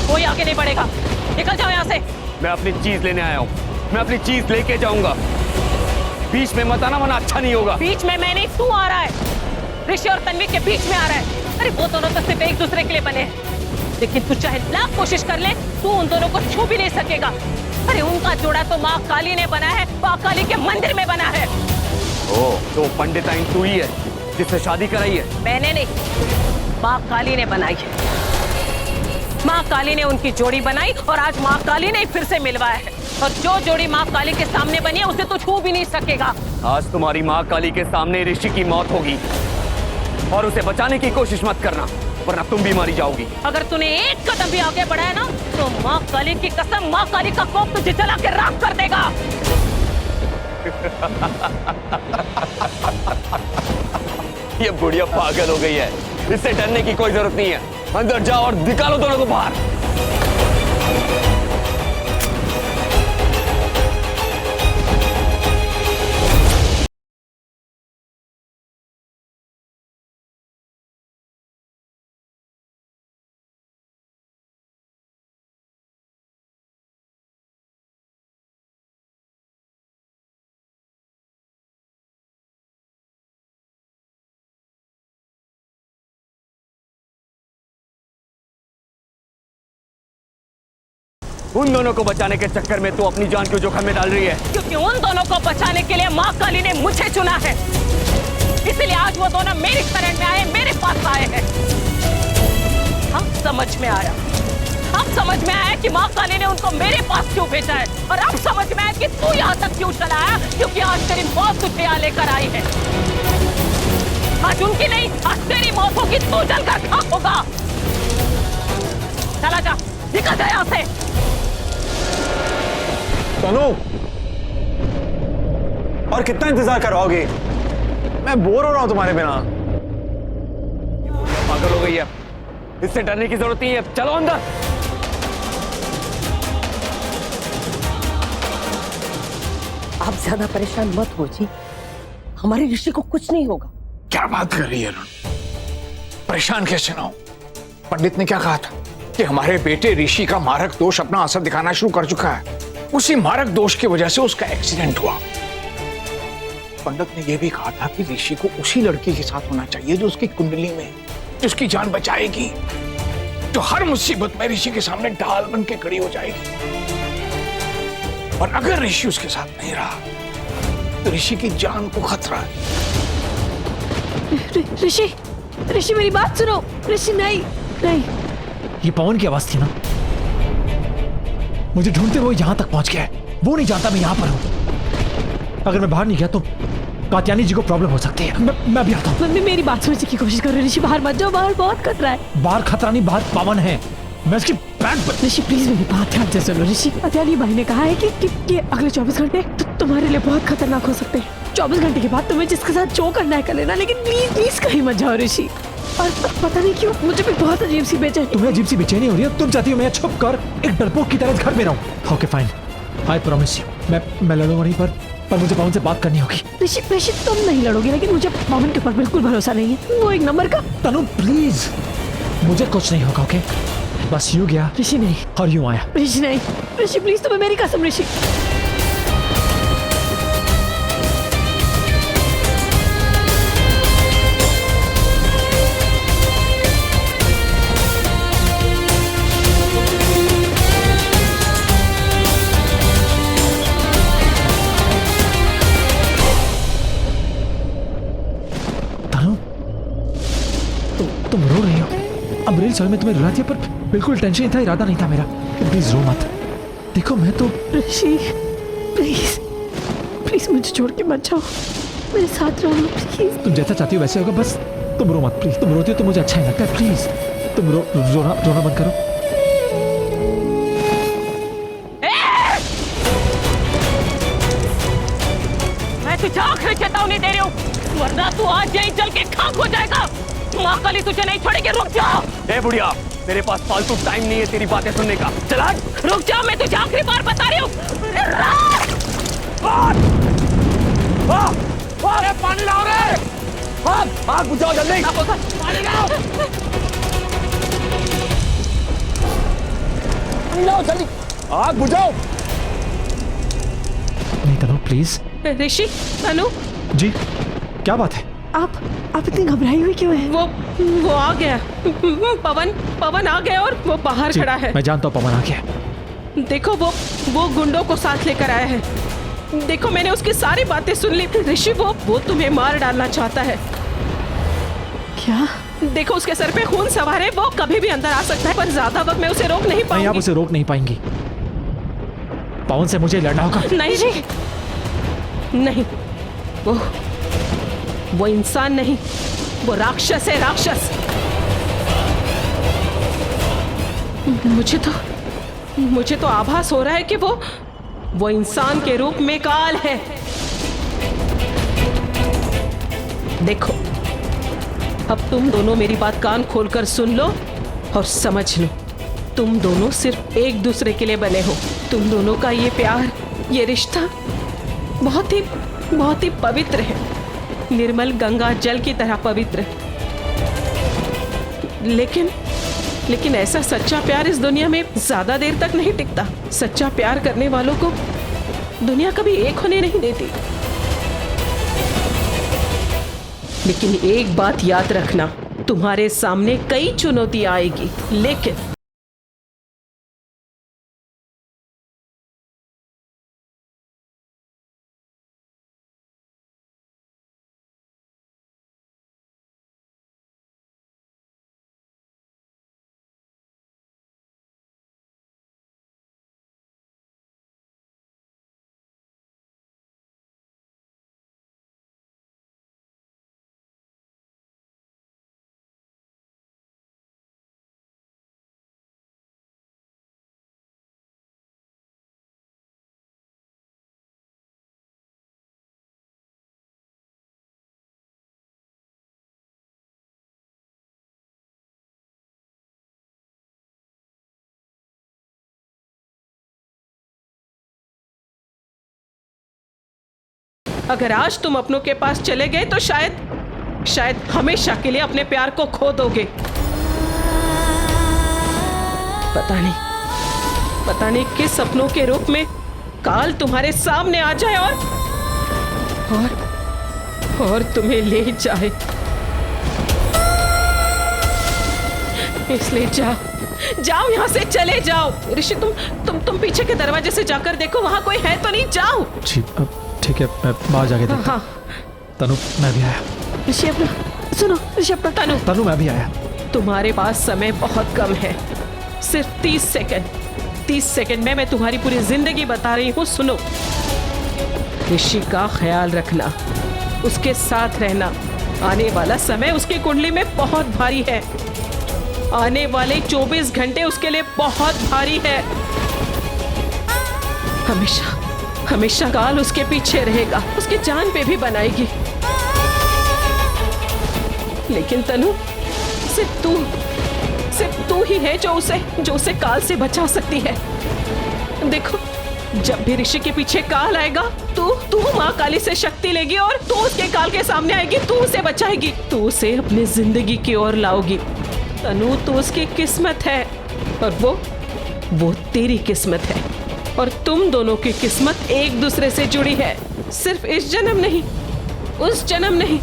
कोई आगे नहीं बढ़ेगा, निकल जाओ यहाँ से। मैं अपनी चीज लेने आया हूँ, मैं अपनी चीज लेके जाऊंगा। बीच में मत आना वरना अच्छा नहीं होगा। बीच में मैं नहीं, तू आ रहा है। ऋषि और तन्वी के बीच में आ रहा है। अरे वो दोनों तो सिर्फ एक दूसरे के लिए बने हैं, लेकिन तू चाहे लाख कोशिश कर ले, तू उन दोनों को छू भी नहीं सकेगा। अरे उनका जोड़ा तो माँ काली ने बना है, माँ काली के मंदिर में बना है। ओह, तो पंडिताइन तू ही है जिससे शादी कराई है? मैंने नहीं, माँ काली ने बनाई है। माँ काली ने उनकी जोड़ी बनाई और आज माँ काली ने फिर से मिलवाया है। और जो जोड़ी माँ काली के सामने बनी है उसे तो छू भी नहीं सकेगा। आज तुम्हारी माँ काली के सामने ऋषि की मौत होगी और उसे बचाने की कोशिश मत करना, वरना तुम भी मारी जाओगी। अगर तूने एक कदम भी आगे बढ़ाया ना तो माँ काली की कसम, माँ काली का कोप तुझे जला के राख कर देगा। ये बुढ़िया पागल हो गई है, इससे डरने की कोई जरूरत नहीं है। अंदर जाओ और निकालो दोनों को बाहर। उन दोनों को बचाने के चक्कर में तू अपनी जान क्यों जोखिम में डाल रही है? क्योंकि उन दोनों को बचाने के लिए माँ काली ने मुझे चुना है, इसलिए आज वो दोनों मेरी शरण में आए, मेरे पास आए हैं। अब समझ में आया, अब समझ में आया कि माँ काली ने उनको मेरे पास क्यों भेजा है, और अब समझ में आया कि तू यहाँ तक क्यों चला आया, क्योंकि आज तेरी मौत तुझे यहाँ लेकर आई है। आज उनकी नहीं, आज तेरी मौत होगी, तू जलकर खाक होगा। चला जा, निकल जा यहाँ से। तनु, और कितना इंतजार करवाओगे? मैं बोर हो रहा हूं तुम्हारे बिना। पागल हो गई है, इससे डरने की जरूरत नहीं है। चलो अंदर। आप ज्यादा परेशान मत हो जी, हमारे ऋषि को कुछ नहीं होगा। क्या बात कर रही है अरुण? परेशान कैसे ना हो? पंडित ने क्या कहा था कि हमारे बेटे ऋषि का मारक दोष अपना असर दिखाना शुरू कर चुका है। उसी मारक दोष की वजह से उसका एक्सीडेंट हुआ। पंडित ने यह भी कहा था कि ऋषि को उसी लड़की के साथ होना चाहिए जो उसकी कुंडली में, जो उसकी जान बचाएगी, जो हर मुसीबत में ऋषि के सामने ढाल बन के खड़ी हो जाएगी। और अगर ऋषि उसके साथ नहीं रहा तो ऋषि की जान को खतरा है। ऋषि, ऋषि मेरी बात सुनो। ऋषि नहीं, नहीं। ये पवन की आवाज थी ना? मुझे ढूंढते हुए यहां तक पहुंच गया है। वो नहीं जानता मैं यहां पर हूं। अगर मैं बाहर नहीं गया तो कात्यायनी जी को प्रॉब्लम हो सकती है। मैं भी आता हूं। मम्मी मेरी बात समझने की कोशिश करो। ऋषि बाहर मत जाओ, बाहर बहुत खतरा है। बाहर खतरा नहीं, बाहर पवन है। मैं उसकी पैंट पर। ऋषि प्लीज मेरी बात ध्यान से सुनो। ऋषि, कात्यायनी भाई ने कहा है कि अगले 24 घंटे तुम्हारे लिए बहुत खतरनाक हो सकते हैं। 24 घंटे के बाद तुम्हें जिसके साथ जो करना है कर लेना, लेकिन प्लीज प्लीज कहीं मत जाओ ऋषि। और पता नहीं क्यों मुझे भी बहुत अजीब सी बेचैनी। तुम्हें अजीब सी बेचैनी हो रही है? तुम चाहती हो मैं छुप कर एक डरपोक की तरह घर में रहूं? Okay fine, I promise you, मैं लड़ूंगा नहीं, पर मुझे पवन से बात करनी होगी। ऋषि तुम नहीं लड़ोगे, लेकिन मुझे पवन के ऊपर बिल्कुल भरोसा नहीं है। वो एक नंबर का। तनु प्लीज, मुझे कुछ नहीं होगा। ओके, बस यूं गया ऋषि नहीं, और यूं आया। ऋषि नहीं, ऋषि प्लीज, तुम्हें मेरी कसम। ऋषि तुम रो रही हो? अब रियल सॉरी, मैं तुम्हें रुला दिया, पर बिल्कुल टेंशन नहीं था, इरादा नहीं था मेरा। प्लीज रो मत। देखो मैं तो। ऋषि प्लीज प्लीज मुझे छोड़ के मत जाओ, मेरे साथ रहो प्लीज। तुम जैसा चाहती हो वैसे होगा, बस तुम रो मत प्लीज। तुम रोती हो तो मुझे अच्छा ही लगता है। प्लीज तुम रोना बंद करो। मैं तुझे आखिरी चेतावनी दे रही हूँ, वरना तू आज यहीं जल के खाक हो जाएगा। माँ काली तुझे नहीं छोड़ेगी, रुक जाओ। ए बुढ़िया, मेरे पास फालतू टाइम नहीं है तेरी बातें सुनने का। चला रुक जाओ, मैं तुझे आखिरी बार बता रही हूँ। पानी लाओ रे, आग बुझाओ जल्दी। पानी लाओ। बुझाओ जल्दी, आग बुझाओ। नहीं तनु प्लीज। ऋषि, तनु, जी क्या बात है? आप इतनी घबराई हुई क्यों है? वो आ गया। पवन आ गया और वो बाहर जी, खड़ा है। मैं जानता हूँ पवन आ गया। देखो वो गुंडों को साथ लेकर आया है। देखो मैंने उसकी सारी बातें सुन ली। ऋषि वो तुम्हें मार डालना चाहता है। क्या? देखो उसके सर पे खून सवार है, वो कभी भी अंदर आ सकता है, पर ज्यादा वक्त मैं उसे रोक नहीं नहीं, आप पाऊंगी। उसे रोक नहीं पाएंगी। पवन से मुझे लड़ना होगा। नहीं जी, नहीं, वो इंसान नहीं, वो राक्षस है, राक्षस। मुझे तो आभास हो रहा है कि वो इंसान के रूप में काल है। देखो अब तुम दोनों मेरी बात कान खोलकर सुन लो और समझ लो। तुम दोनों सिर्फ एक दूसरे के लिए बने हो। तुम दोनों का ये प्यार, ये रिश्ता बहुत ही पवित्र है, निर्मल गंगा जल की तरह पवित्र। लेकिन ऐसा सच्चा प्यार इस दुनिया में ज्यादा देर तक नहीं टिकता। सच्चा प्यार करने वालों को दुनिया कभी एक होने नहीं देती। लेकिन एक बात याद रखना, तुम्हारे सामने कई चुनौतियां आएगी, लेकिन अगर आज तुम अपनों के पास चले गए तो शायद हमेशा के लिए अपने प्यार को खो दोगे। पता नहीं किस सपनों के रूप में काल तुम्हारे सामने आ जाए और तुम्हें ले जाए। इसलिए जाओ यहाँ से, चले जाओ। ऋषि तुम पीछे के दरवाजे से जाकर देखो, वहाँ कोई है तो नहीं। जाओ। ठीक है, मैं बाहर जाके देखता हूँ। तनु मैं भी आया। ऋषि अपना सुनो, ऋषि अपना तनु मैं भी आया। तुम्हारे पास समय बहुत कम है, सिर्फ 30 सेकंड। 30 सेकंड में मैं तुम्हारी पूरी जिंदगी बता रही हूँ, सुनो। ऋषि का ख्याल रखना, उसके साथ रहना। आने वाला समय उसकी कुंडली में बहुत भारी है। आने वाले 24 घंटे उसके लिए बहुत भारी है। हमेशा काल उसके पीछे रहेगा, उसकी जान पे भी बनाएगी। लेकिन तनु, सिर्फ तू ही है जो उसे काल से बचा सकती है। देखो, जब भी ऋषि के पीछे काल आएगा, तू माँ काली से शक्ति लेगी और तू उसके काल के सामने आएगी। तू उसे बचाएगी, तू उसे अपनी जिंदगी की ओर लाओगी। तनु, तू उसकी किस्मत है और वो तेरी किस्मत है। और तुम दोनों की किस्मत एक दूसरे से जुड़ी है। सिर्फ इस जन्म नहीं, उस जन्म नहीं,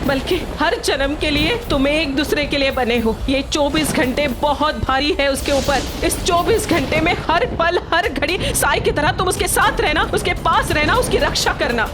बल्कि हर जन्म के लिए तुम एक दूसरे के लिए बने हो। ये 24 घंटे बहुत भारी है उसके ऊपर। इस 24 घंटे में हर पल, हर घड़ी साई की तरह तुम उसके साथ रहना, उसके पास रहना, उसकी रक्षा करना।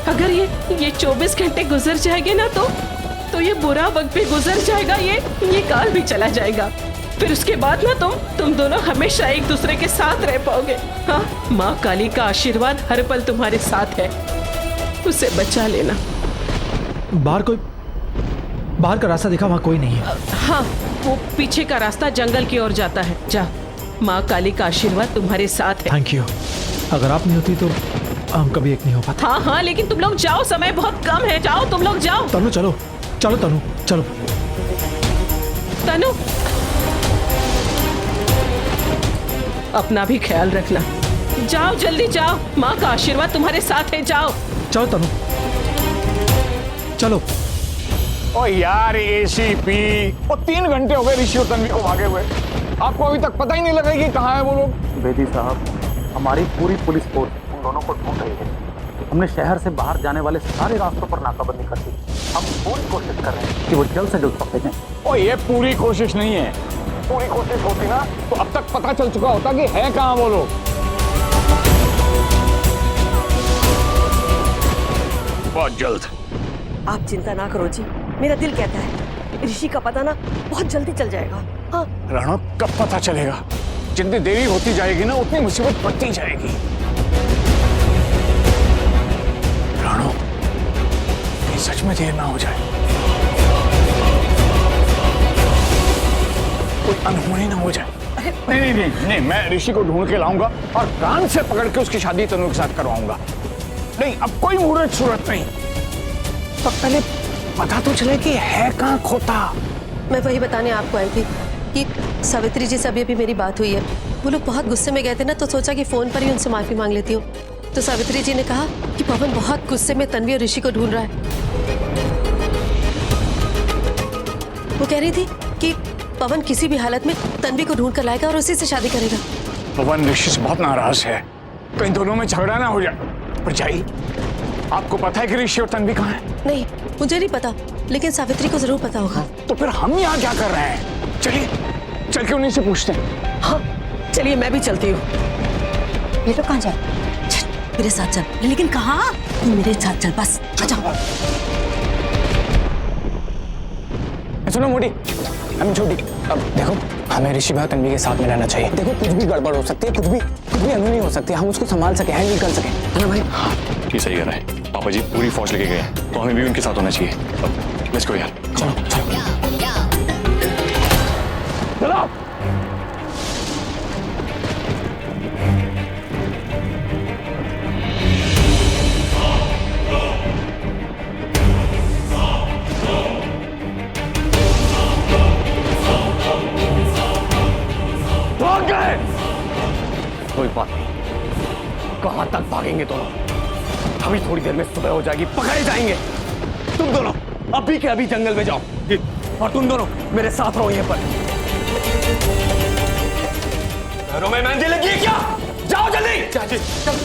अगर ये 24 घंटे गुजर जाएंगे ना तो ये बुरा वक्त भी गुजर जाएगा, ये काल भी चला जाएगा। फिर उसके बाद ना तुम दोनों हमेशा एक दूसरे के साथ रह पाओगे। हाँ, माँ काली का आशीर्वाद हर पल तुम्हारे साथ है। उसे बचा लेना। बाहर का रास्ता देखा, वहाँ कोई नहीं है। हाँ, वो पीछे का रास्ता जंगल की ओर जाता है। जा, माँ काली का आशीर्वाद तुम्हारे साथ है। Thank you. अगर आप नहीं होती तो हम कभी एक नहीं हो पाते। हाँ, लेकिन तुम लोग जाओ, समय बहुत कम है। जाओ, तुम लोग जाओ। तनु चलो तनु चलो। तनु, अपना भी ख्याल रखना। जाओ, जल्दी जाओ, माँ का आशीर्वाद तुम्हारे साथ है। जाओ। चलो तनु चलो। ओ यार एसीपी, वो 3 घंटे हो गए ऋषि और तन्वी को भागे हुए, आपको अभी तक पता ही नहीं लगा कि कहाँ है वो लोग। बेदी साहब, हमारी पूरी पुलिस फोर्स उन दोनों को ढूंढ रही है। हमने शहर से बाहर जाने वाले सारे रास्तों पर नाकाबंदी कर दी। हम पूरी कोशिश कर रहे हैं कि वो जल्द से जल्द पकड़े जाएं। ओ ये पूरी कोशिश नहीं है, पूरी कोशिश होती ना तो अब तक पता चल चुका होता कि है कहाँ वो लोग। बहुत जल्द। आप चिंता ना करो जी, मेरा दिल कहता है ऋषि का पता ना बहुत जल्दी चल जाएगा। हाँ राणा, कब पता चलेगा? जितनी देरी होती जाएगी ना उतनी मुसीबत बढ़ती जाएगी। राणा, ये सच में देर ना हो जाए, कोई अनहोनी ना हो जाए। नहीं नहीं नहीं नहीं, मैं ऋषि को ढूंढ के लाऊंगा और कान से पकड़ के उसकी शादी तनु के साथ करवाऊंगा। नहीं, अब कोई मुहूर्त सूरत नहीं, तो पहले पता तो चले कि है कहाँ खोता। मैं वही बताने आपको आई थी कि सावित्री जी से अभी मेरी बात हुई है। वो लोग बहुत गुस्से में गए थे ना, तो सोचा कि फोन पर ही उनसे माफी मांग लेती हूँ। तो सावित्री जी ने कहा कि पवन बहुत गुस्से में तन्वी और ऋषि को ढूंढ रहा है। वो कह रही थी कि पवन किसी भी हालत में तन्वी को ढूंढ कर लाएगा और उसी से शादी करेगा। पवन ऋषि से बहुत नाराज है, कहीं दोनों में झगड़ा ना हो जाए। परछाई, आपको पता है कि ऋषि और तन्वी कहाँ है? नहीं, मुझे नहीं पता, लेकिन सावित्री को जरूर पता होगा। तो फिर हम यहाँ क्या कर रहे हैं? चलिए चल के उन्हीं से पूछते हैं। हाँ चलिए, मैं भी चलती हूँ। ये लोग कहाँ जाए? मेरे साथ चल। लेकिन कहाँ? तुम मेरे साथ चल, बस आ जाओ। सुनो मोटी, हम छोटी, अब देखो हमें ऋषि भाई तन्वी के साथ में रहना चाहिए। देखो कुछ भी गड़बड़ हो सकती है, कुछ भी अनहोनी हो सकती है, हम उसको संभाल सके, हैंडल कर सके, है ना भाई? ये सही कह रहा है। पापा जी पूरी फौज लेके गए हैं, तो हमें भी उनके साथ होना चाहिए। अब लेट्स गो यार। चलो चलो। चलो। कोई बात नहीं, कहां तक भागेंगे दोनों? अभी थोड़ी देर में सुबह हो जाएगी, पकड़े जाएंगे। तुम दोनों अभी के अभी जंगल में जाओ और तुम दोनों मेरे साथ रहो यहाँ पर। पैरों में मेहंदी लगी है क्या? जाओ जल्दी। चाची चल।